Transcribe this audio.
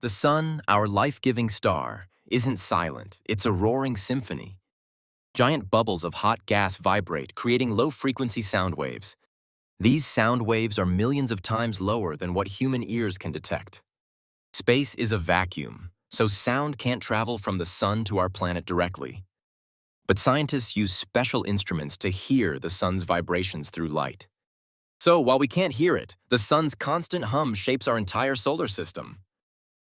The sun, our life-giving star, isn't silent. It's a roaring symphony. Giant bubbles of hot gas vibrate, creating low-frequency sound waves. These sound waves are millions of times lower than what human ears can detect. Space is a vacuum, so sound can't travel from the sun to our planet directly. But scientists use special instruments to hear the sun's vibrations through light. So while we can't hear it, the sun's constant hum shapes our entire solar system.